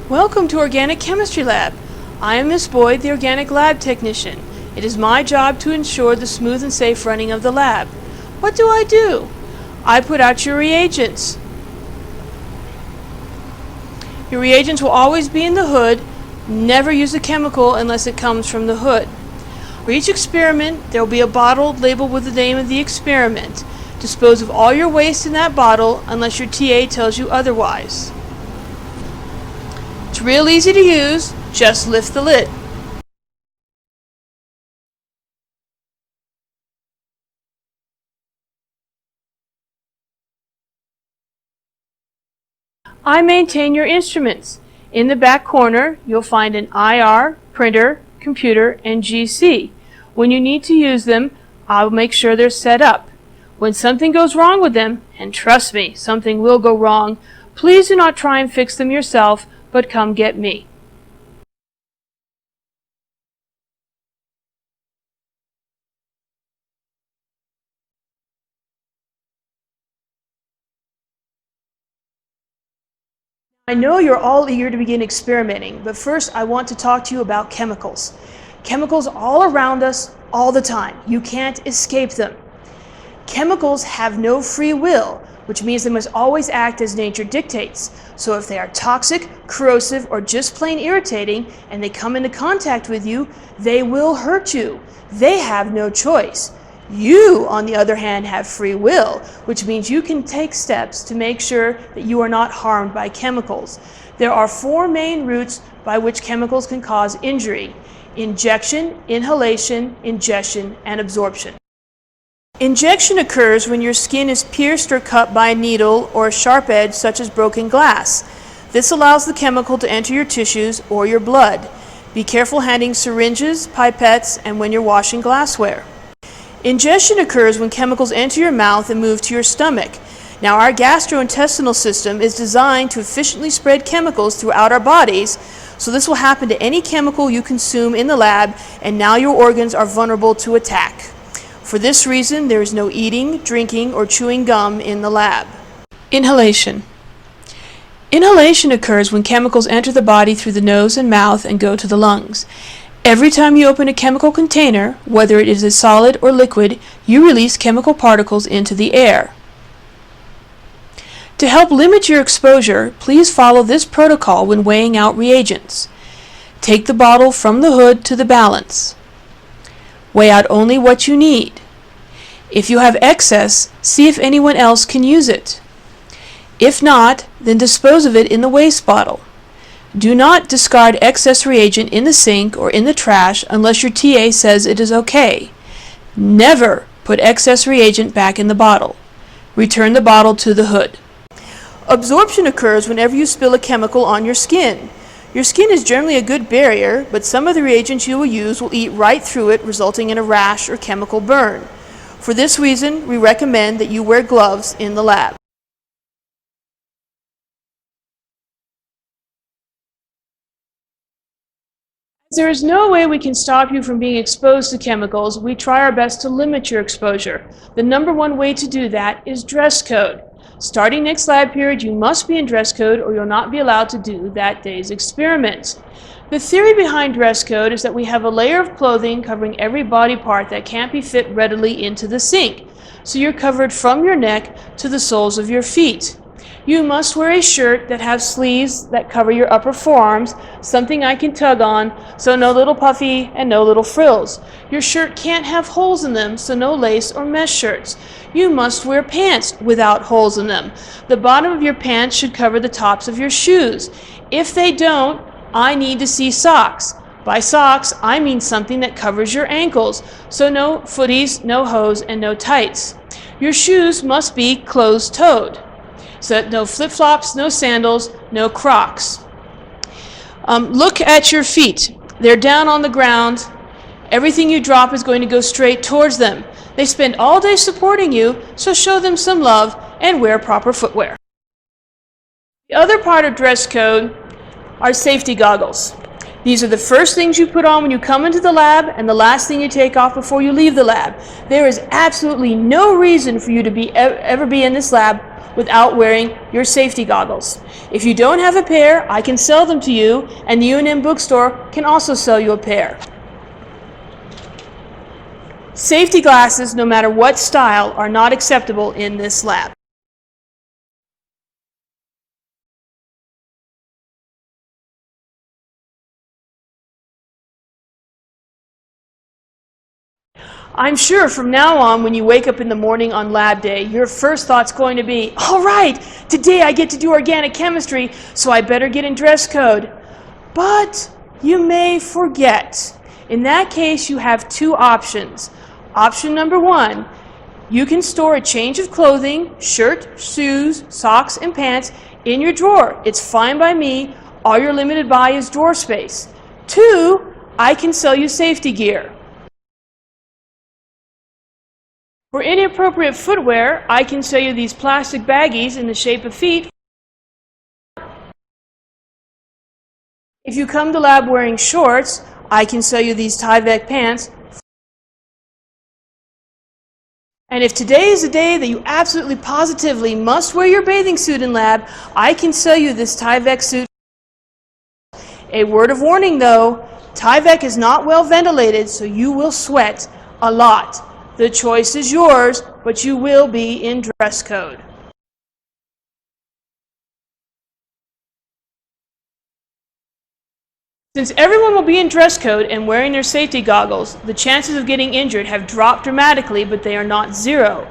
Welcome to Organic Chemistry Lab. I am Miss Boyd, the Organic Lab Technician. It is my job to ensure the smooth and safe running of the lab. What do? I put out your reagents. Your reagents will always be in the hood. Never use a chemical unless it comes from the hood. For each experiment, there will be a bottle labeled with the name of the experiment. Dispose of all your waste in that bottle unless your TA tells you otherwise. It's real easy to use, just lift the lid. I maintain your instruments. In the back corner, you'll find an IR, printer, computer, and GC. When you need to use them, I'll make sure they're set up. When something goes wrong with them, and trust me, something will go wrong, please do not try and fix them yourself, but come get me. I know you're all eager to begin experimenting, but first I want to talk to you about chemicals. Chemicals all around us, all the time. You can't escape them. Chemicals have no free will, which means they must always act as nature dictates. So if they are toxic, corrosive, or just plain irritating, and they come into contact with you, they will hurt you. They have no choice. You, on the other hand, have free will, which means you can take steps to make sure that you are not harmed by chemicals. There are 4 main routes by which chemicals can cause injury: injection, inhalation, ingestion, and absorption. Injection occurs when your skin is pierced or cut by a needle or a sharp edge such as broken glass. This allows the chemical to enter your tissues or your blood. Be careful handling syringes, pipettes, and when you're washing glassware. Ingestion occurs when chemicals enter your mouth and move to your stomach. Now, our gastrointestinal system is designed to efficiently spread chemicals throughout our bodies, so this will happen to any chemical you consume in the lab, and now your organs are vulnerable to attack. For this reason, there is no eating, drinking, or chewing gum in the lab. Inhalation. Inhalation occurs when chemicals enter the body through the nose and mouth and go to the lungs. Every time you open a chemical container, whether it is a solid or liquid, you release chemical particles into the air. To help limit your exposure, please follow this protocol when weighing out reagents. Take the bottle from the hood to the balance. Weigh out only what you need. If you have excess, see if anyone else can use it. If not, then dispose of it in the waste bottle. Do not discard excess reagent in the sink or in the trash unless your TA says it is okay. Never put excess reagent back in the bottle. Return the bottle to the hood. Absorption occurs whenever you spill a chemical on your skin. Your skin is generally a good barrier, but some of the reagents you will use will eat right through it, resulting in a rash or chemical burn. For this reason, we recommend that you wear gloves in the lab. As there is no way we can stop you from being exposed to chemicals, we try our best to limit your exposure. The #1 way to do that is dress code. Starting next lab period, you must be in dress code or you'll not be allowed to do that day's experiments. The theory behind dress code is that we have a layer of clothing covering every body part that can't be fit readily into the sink. So you're covered from your neck to the soles of your feet. You must wear a shirt that has sleeves that cover your upper forearms, something I can tug on, so no little puffy and no little frills. Your shirt can't have holes in them, so no lace or mesh shirts. You must wear pants without holes in them. The bottom of your pants should cover the tops of your shoes. If they don't, I need to see socks. By socks, I mean something that covers your ankles, so no footies, no hose, and no tights. Your shoes must be closed-toed. So no flip-flops, no sandals, no Crocs. Look at your feet. They're down on the ground. Everything you drop is going to go straight towards them. They spend all day supporting you, so show them some love and wear proper footwear. The other part of dress code are safety goggles. These are the first things you put on when you come into the lab and the last thing you take off before you leave the lab. There is absolutely no reason for you to ever be in this lab without wearing your safety goggles. If you don't have a pair, I can sell them to you, and the UNM bookstore can also sell you a pair. Safety glasses, no matter what style, are not acceptable in this lab. I'm sure from now on, when you wake up in the morning on lab day, your first thought's going to be, all right, today I get to do organic chemistry, so I better get in dress code. But you may forget. In that case, you have two options. Option number one, you can store a change of clothing, shirt, shoes, socks, and pants in your drawer. It's fine by me. All you're limited by is drawer space. Two, I can sell you safety gear. For inappropriate footwear, I can sell you these plastic baggies in the shape of feet. If you come to lab wearing shorts, I can sell you these Tyvek pants. And if today is a day that you absolutely positively must wear your bathing suit in lab, I can sell you this Tyvek suit. A word of warning though, Tyvek is not well ventilated, so you will sweat a lot. The choice is yours, but you will be in dress code. Since everyone will be in dress code and wearing their safety goggles, the chances of getting injured have dropped dramatically, but they are not zero.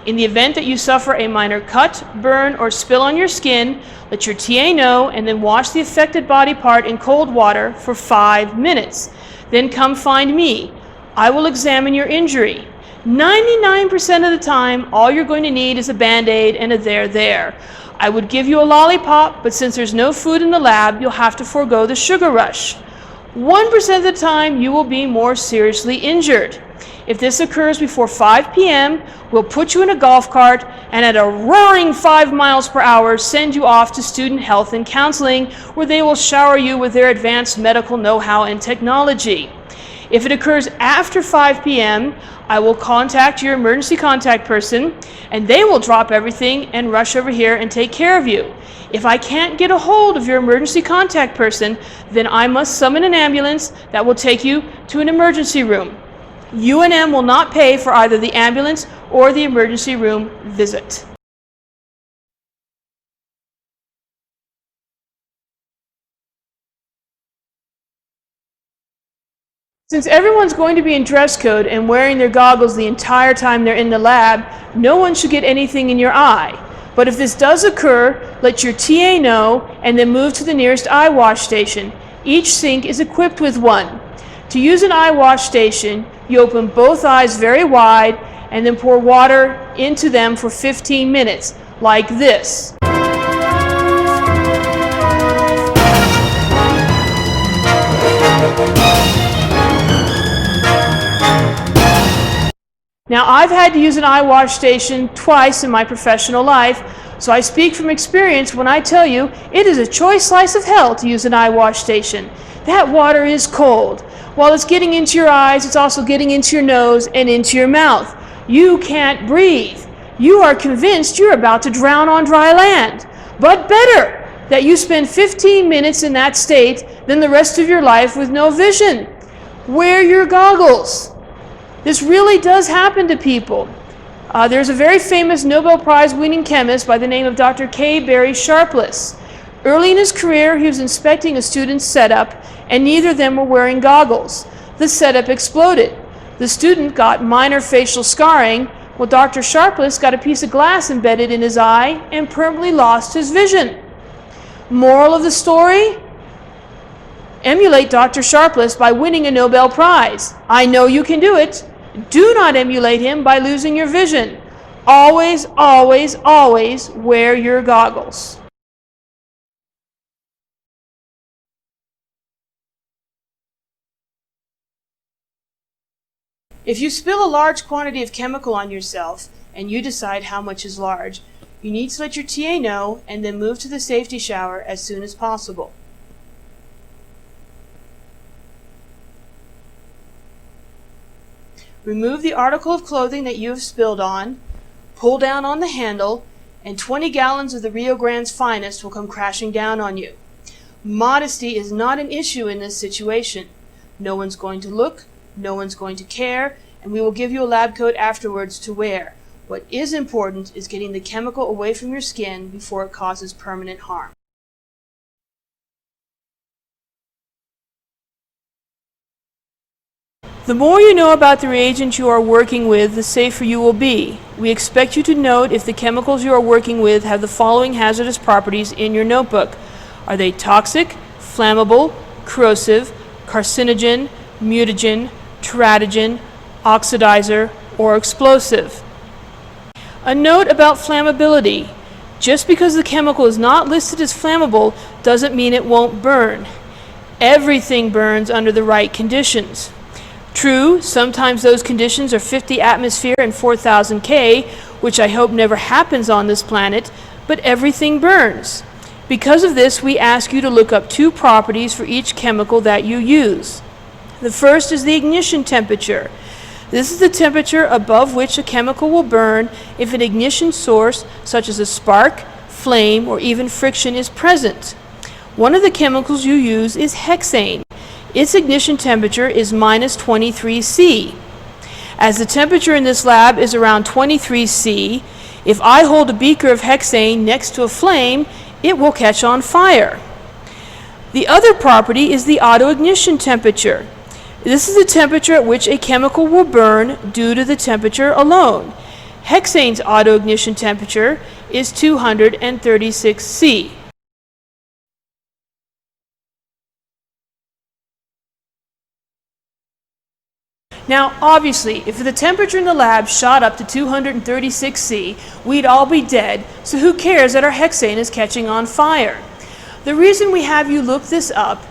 In the event that you suffer a minor cut, burn, or spill on your skin, let your TA know and then wash the affected body part in cold water for 5 minutes. Then come find me. I will examine your injury. 99% of the time, all you're going to need is a Band-Aid and a there. I would give you a lollipop, but since there's no food in the lab, you'll have to forego the sugar rush. 1% of the time, you will be more seriously injured. If this occurs before 5 p.m., we'll put you in a golf cart and at a roaring 5 miles per hour send you off to student health and counseling, where they will shower you with their advanced medical know-how and technology. If it occurs after 5 p.m., I will contact your emergency contact person, and they will drop everything and rush over here and take care of you. If I can't get a hold of your emergency contact person, then I must summon an ambulance that will take you to an emergency room. UNM will not pay for either the ambulance or the emergency room visit. Since everyone's going to be in dress code and wearing their goggles the entire time they're in the lab, no one should get anything in your eye. But if this does occur, let your TA know and then move to the nearest eye wash station. Each sink is equipped with one. To use an eye wash station, you open both eyes very wide and then pour water into them for 15 minutes, like this. Now, I've had to use an eye wash station twice in my professional life, so I speak from experience when I tell you it is a choice slice of hell to use an eye wash station. That water is cold. While it's getting into your eyes, it's also getting into your nose and into your mouth. You can't breathe. You are convinced you're about to drown on dry land. But better that you spend 15 minutes in that state than the rest of your life with no vision. Wear your goggles. This really does happen to people. There's a very famous Nobel Prize winning chemist by the name of Dr. K. Barry Sharpless. Early in his career, he was inspecting a student's setup, and neither of them were wearing goggles. The setup exploded. The student got minor facial scarring, while Dr. Sharpless got a piece of glass embedded in his eye and permanently lost his vision. Moral of the story? Emulate Dr. Sharpless by winning a Nobel Prize. I know you can do it. Do not emulate him by losing your vision. Always, always, always wear your goggles. If you spill a large quantity of chemical on yourself and you decide how much is large, you need to let your TA know and then move to the safety shower as soon as possible. Remove the article of clothing that you have spilled on, pull down on the handle, and 20 gallons of the Rio Grande's finest will come crashing down on you. Modesty is not an issue in this situation. No one's going to look, no one's going to care, and we will give you a lab coat afterwards to wear. What is important is getting the chemical away from your skin before it causes permanent harm. The more you know about the reagent you are working with, the safer you will be. We expect you to note if the chemicals you are working with have the following hazardous properties in your notebook. Are they toxic, flammable, corrosive, carcinogen, mutagen, teratogen, oxidizer, or explosive? A note about flammability. Just because the chemical is not listed as flammable doesn't mean it won't burn. Everything burns under the right conditions. True, sometimes those conditions are 50 atmosphere and 4,000 K, which I hope never happens on this planet, but everything burns. Because of this, we ask you to look up 2 properties for each chemical that you use. The first is the ignition temperature. This is the temperature above which a chemical will burn if an ignition source, such as a spark, flame, or even friction, is present. One of the chemicals you use is hexane. Its ignition temperature is minus 23 C. As the temperature in this lab is around 23 C, if I hold a beaker of hexane next to a flame, it will catch on fire. The other property is the autoignition temperature. This is the temperature at which a chemical will burn due to the temperature alone. Hexane's autoignition temperature is 236 C. Now, obviously, if the temperature in the lab shot up to 236 C, we'd all be dead, so who cares that our hexane is catching on fire? The reason we have you look this up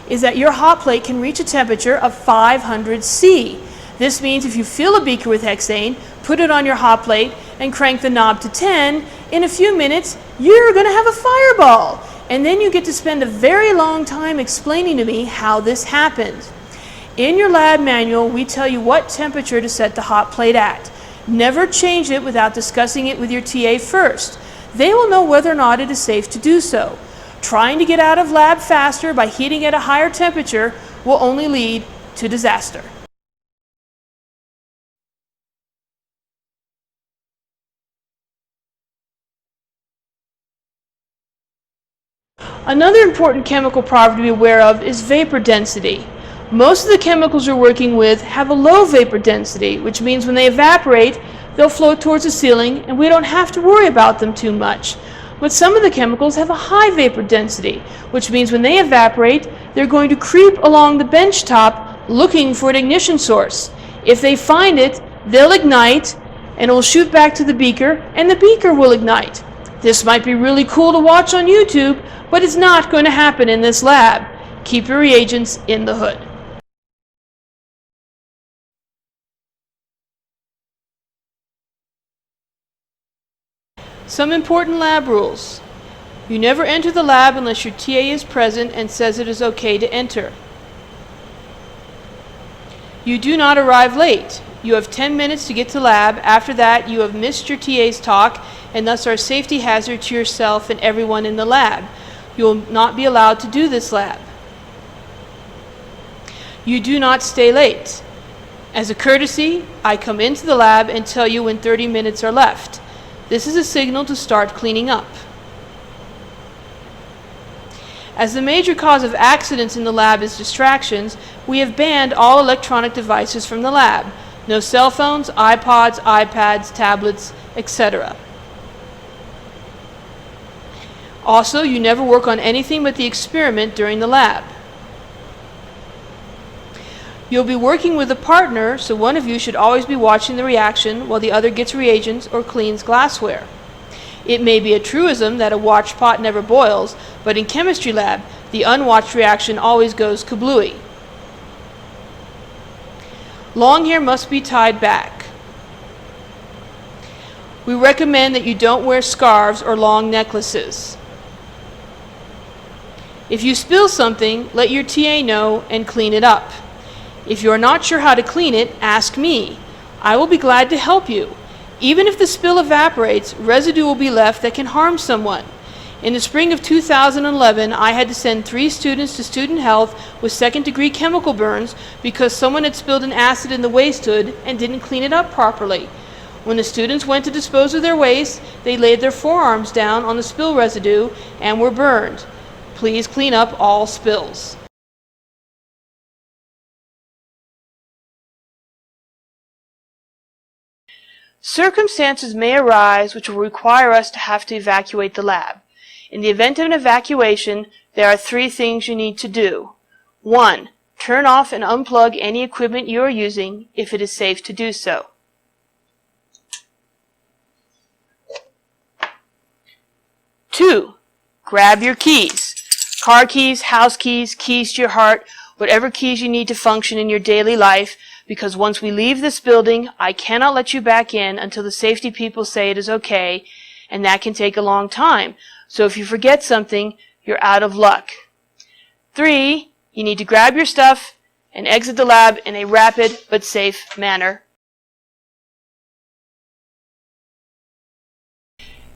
is that your hot plate can reach a temperature of 500 C. This means if you fill a beaker with hexane, put it on your hot plate, and crank the knob to 10, in a few minutes, you're going to have a fireball. And then you get to spend a very long time explaining to me how this happened. In your lab manual, we tell you what temperature to set the hot plate at. Never change it without discussing it with your TA first. They will know whether or not it is safe to do so. Trying to get out of lab faster by heating at a higher temperature will only lead to disaster. Another important chemical property to be aware of is vapor density. Most of the chemicals you're working with have a low vapor density, which means when they evaporate, they'll float towards the ceiling and we don't have to worry about them too much. But some of the chemicals have a high vapor density, which means when they evaporate, they're going to creep along the bench top looking for an ignition source. If they find it, they'll ignite and it will shoot back to the beaker and the beaker will ignite. This might be really cool to watch on YouTube, but it's not going to happen in this lab. Keep your reagents in the hood. Some important lab rules. You never enter the lab unless your TA is present and says it is okay to enter. You do not arrive late. You have 10 minutes to get to lab. After that, you have missed your TA's talk and thus are a safety hazard to yourself and everyone in the lab. You will not be allowed to do this lab. You do not stay late. As a courtesy, I come into the lab and tell you when 30 minutes are left. This is a signal to start cleaning up. As the major cause of accidents in the lab is distractions, we have banned all electronic devices from the lab. No cell phones, iPods, iPads, tablets, etc. Also, you never work on anything but the experiment during the lab. You'll be working with a partner, so one of you should always be watching the reaction while the other gets reagents or cleans glassware. It may be a truism that a watched pot never boils, but in chemistry lab, the unwatched reaction always goes kablooey. Long hair must be tied back. We recommend that you don't wear scarves or long necklaces. If you spill something, let your TA know and clean it up. If you are not sure how to clean it, ask me. I will be glad to help you. Even if the spill evaporates, residue will be left that can harm someone. In the spring of 2011, I had to send 3 students to student health with second-degree chemical burns because someone had spilled an acid in the waste hood and didn't clean it up properly. When the students went to dispose of their waste, they laid their forearms down on the spill residue and were burned. Please clean up all spills. Circumstances may arise which will require us to have to evacuate the lab. In the event of an evacuation, there are 3 things you need to do. 1. Turn off and unplug any equipment you are using if it is safe to do so. 2. Grab your keys. Car keys, house keys, keys to your heart, whatever keys you need to function in your daily life, because once we leave this building, I cannot let you back in until the safety people say it is okay, and that can take a long time. So if you forget something, you're out of luck. 3, you need to grab your stuff and exit the lab in a rapid but safe manner.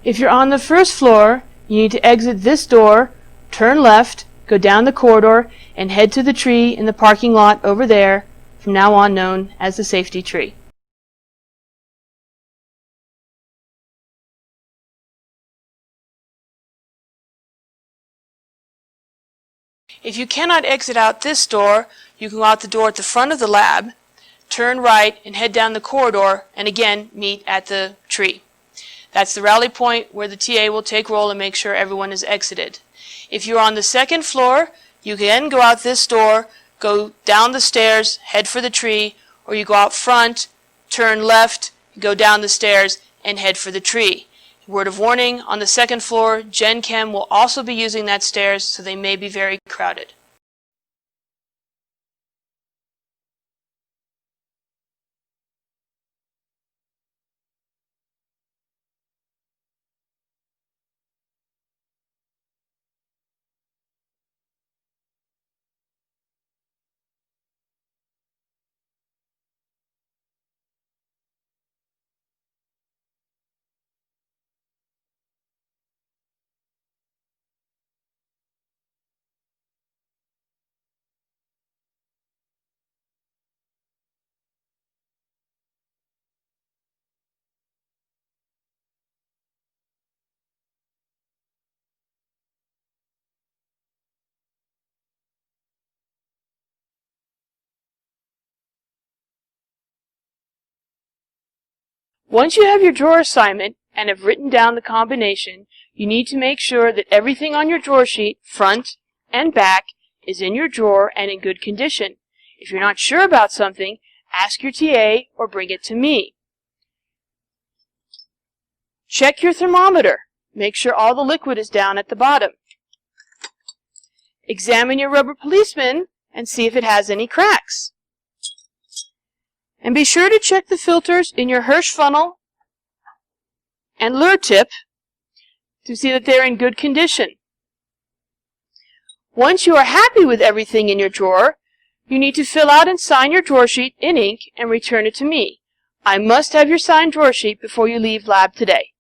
If you're on the first floor, you need to exit this door, turn left, go down the corridor, and head to the tree in the parking lot over there, from now on known as the safety tree. If you cannot exit out this door, you can go out the door at the front of the lab, turn right, and head down the corridor, and again meet at the tree. That's the rally point where the TA will take roll and make sure everyone is exited. If you're on the second floor, you can go out this door, go down the stairs, head for the tree, or you go out front, turn left, go down the stairs, and head for the tree. Word of warning, on the second floor, Gen Chem will also be using that stairs, so they may be very crowded. Once you have your drawer assignment and have written down the combination, you need to make sure that everything on your drawer sheet, front and back, is in your drawer and in good condition. If you're not sure about something, ask your TA or bring it to me. Check your thermometer. Make sure all the liquid is down at the bottom. Examine your rubber policeman and see if it has any cracks. And be sure to check the filters in your Hirsch funnel and Luer tip to see that they're in good condition. Once you are happy with everything in your drawer, you need to fill out and sign your drawer sheet in ink and return it to me. I must have your signed drawer sheet before you leave lab today.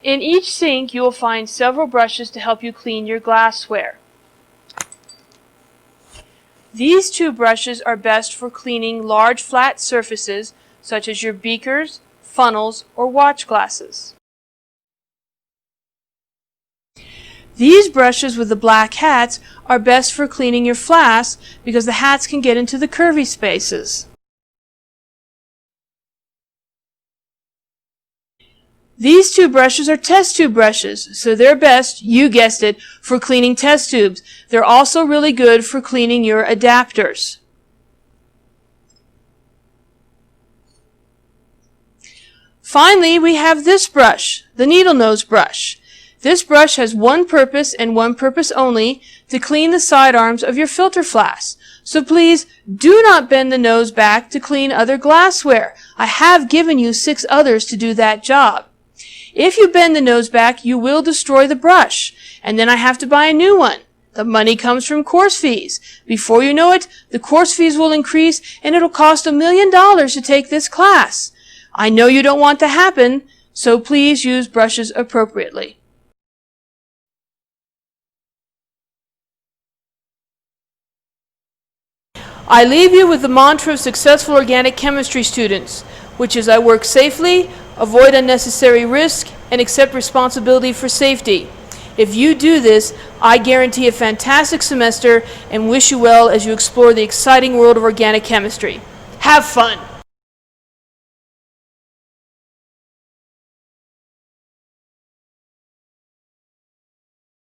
In each sink, you will find several brushes to help you clean your glassware. These 2 brushes are best for cleaning large flat surfaces such as your beakers, funnels, or watch glasses. These brushes with the black hats are best for cleaning your flasks because the hats can get into the curvy spaces. These 2 brushes are test tube brushes, so they're best, you guessed it, for cleaning test tubes. They're also really good for cleaning your adapters. Finally, we have this brush, the needle nose brush. This brush has one purpose and one purpose only, to clean the sidearms of your filter flask. So please do not bend the nose back to clean other glassware. I have given you 6 others to do that job. If you bend the nose back, you will destroy the brush, and then I have to buy a new one. The money comes from course fees. Before you know it, the course fees will increase, and it'll cost $1 million to take this class. I know you don't want to happen, so please use brushes appropriately. I leave you with the mantra of successful organic chemistry students, which is I work safely, avoid unnecessary risk, and accept responsibility for safety. If you do this, I guarantee a fantastic semester and wish you well as you explore the exciting world of organic chemistry. Have fun!